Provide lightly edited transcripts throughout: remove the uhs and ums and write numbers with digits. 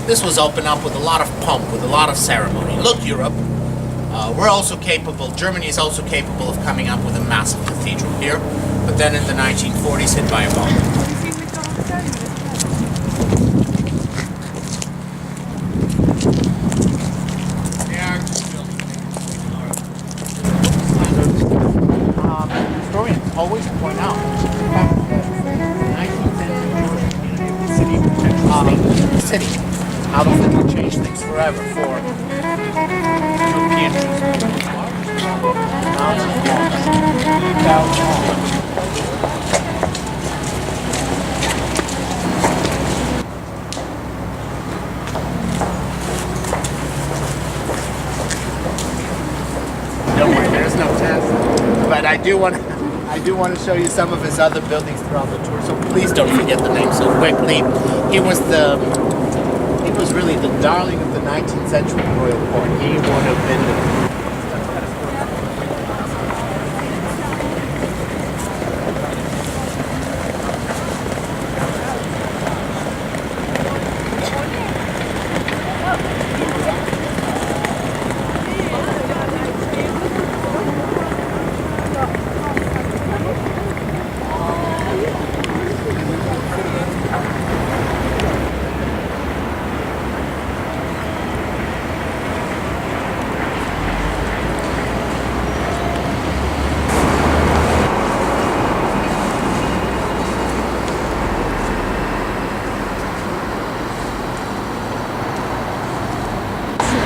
This was opened up with a lot of pomp, with a lot of ceremony. Look, Europe, we're also capable, Germany is also capable of coming up with a massive cathedral here, but then in the 1940s hit by a bomb. Historians always point out that the 19th century the city out of it will change things forever for European Don't worry, there's no test. But I do want to show you some of his other buildings throughout the tour. So please don't forget the name so quickly. He was really the darling of the 19th century royal court. He would have been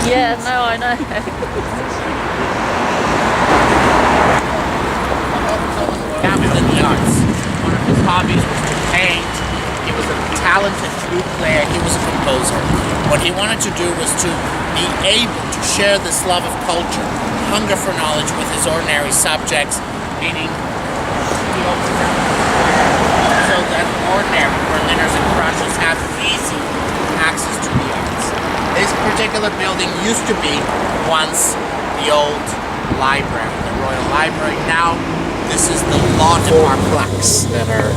Yeah, no, I know. dabbled in the arts. One of his hobbies was to paint. He was a talented flute player. He was a composer. What he wanted to do was to be able to share this love of culture, hunger for knowledge with his ordinary subjects, meaning he opened up so that ordinary Berliners and Prussians have easy access to the arts. This particular building used to be once the old library, the Royal Library. Now this is the Laudemar plaques that are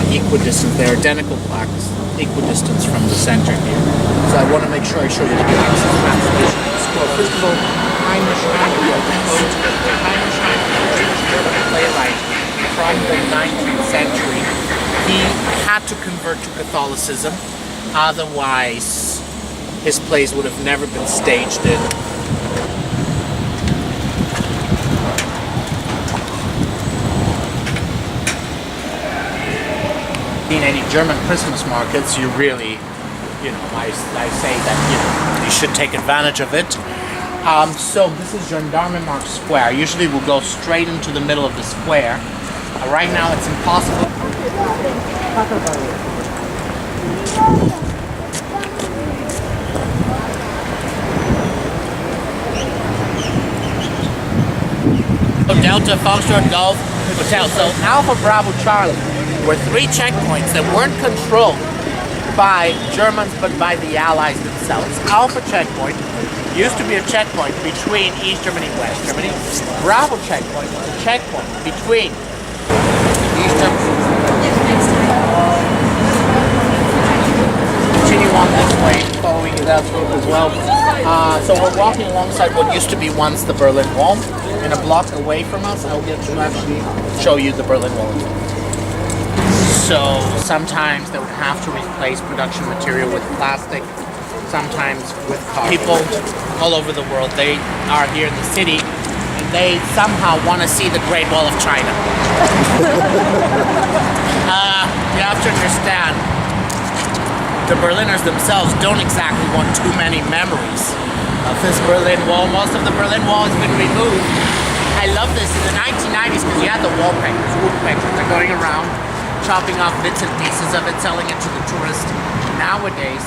equidistant. They're identical plaques, equidistant from the center here. So I want to make sure I show you the access maps. First of all, Heinrich Heine, Heinrich Heine, a Jewish German playwright from the 19th century. He had to convert to Catholicism, otherwise his plays would have never been staged in. In any German Christmas markets, you really, I say that, you should take advantage of it. So this is Gendarmenmarkt Square. Usually we'll go straight into the middle of the square. Right now it's impossible. Delta Foxtrot Golf Hotel. So Alpha Bravo Charlie were 3 checkpoints that weren't controlled by Germans but by the Allies themselves. Alpha checkpoint used to be a checkpoint between East Germany and West Germany. Bravo checkpoint was a checkpoint between East Germany. Continue on this way, following that route as well. So we're walking alongside what used to be once the Berlin Wall. And a block away from us, I'll get to actually show you the Berlin Wall. So sometimes they would have to replace production material with plastic, sometimes with cardboard. People all over the world, they are here in the city, and they somehow want to see the Great Wall of China. You have to understand, the Berliners themselves don't exactly want too many memories of this Berlin Wall. Most of the Berlin Wall has been removed. I love this in the 1990s because you had the wallpapers, woodpeckers. They're going around chopping off bits and pieces of it, selling it to the tourist. Nowadays,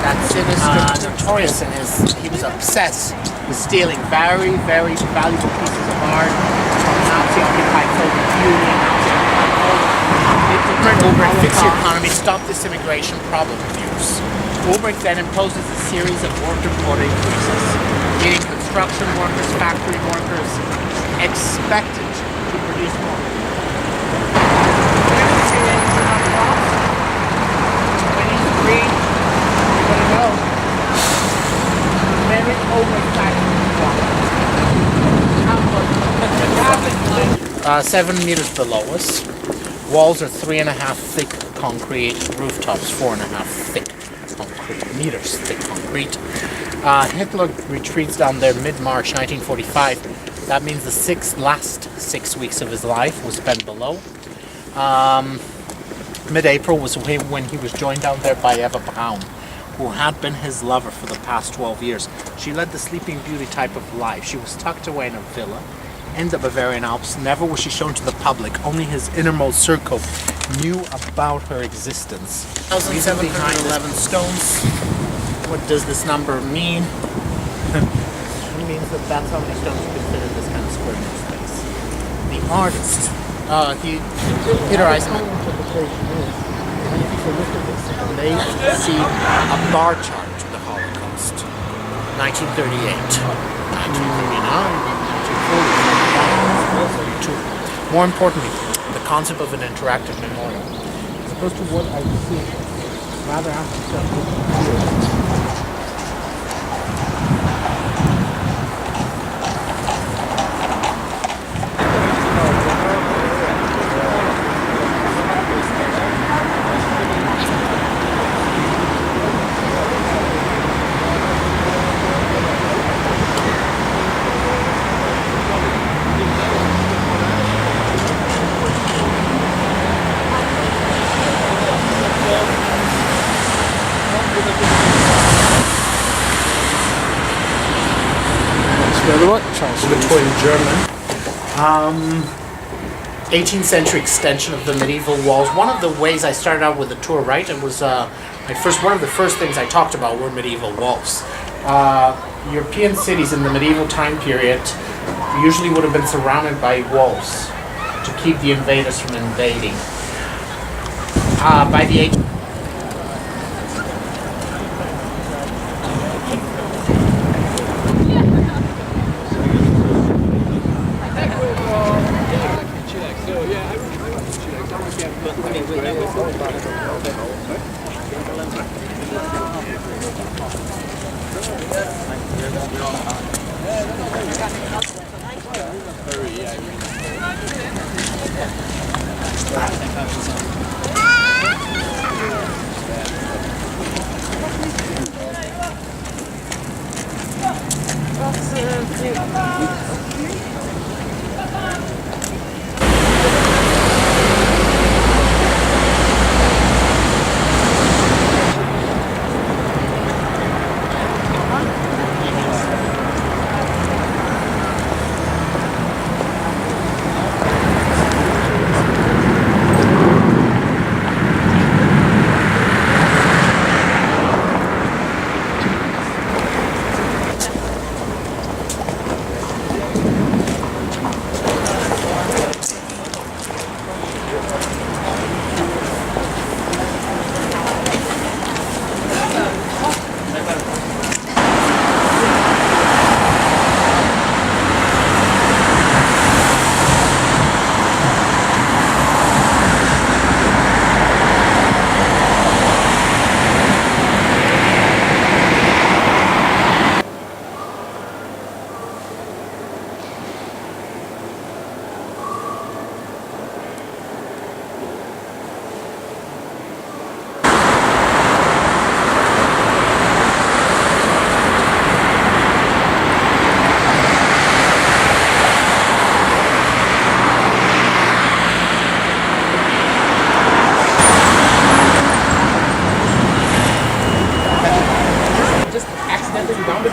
that sinister notorious in he was obsessed with stealing very, very valuable pieces of art from Nazi-occupied Soviet Union, Nazi-occupied Poland. Ulbricht fix the economy, stop this immigration problem of yours. Ulbricht then imposes a series of worker quota increases, meaning construction workers, factory workers, expected to produce more. 23, we're gonna go. 7 meters below us. Walls are 3.5 thick concrete. Rooftops 4.5 thick concrete. Meters thick concrete. Hitler retreats down there mid-March 1945. That means the last 6 weeks of his life was spent below. Mid-April was when he was joined down there by Eva Braun, who had been his lover for the past 12 years. She led the Sleeping Beauty type of life. She was tucked away in a villa in the Bavarian Alps. Never was she shown to the public. Only his innermost circle knew about her existence. 1,711 stones. What does this number mean? It means that that's how many stones you can fit in this kind of square meter space. The artist, Peter Eisenman. They see a bar chart to the Holocaust. 1938, 1939, 1940. More importantly, the concept of an interactive memorial, as opposed to what I see, rather ask yourself. Between German. 18th century extension of the medieval walls. One of the ways I started out with the tour, right? It was one of the first things I talked about were medieval walls. European cities in the medieval time period usually would have been surrounded by walls to keep the invaders from invading. By the age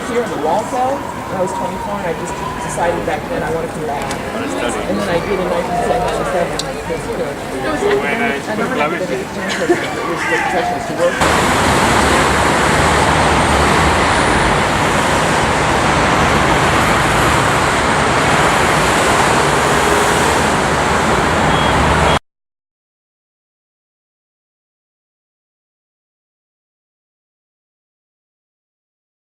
here in the wall cell when I was 24, and I just decided back then I wanted to come back. And then I did in 1997 because I never had the chance to work.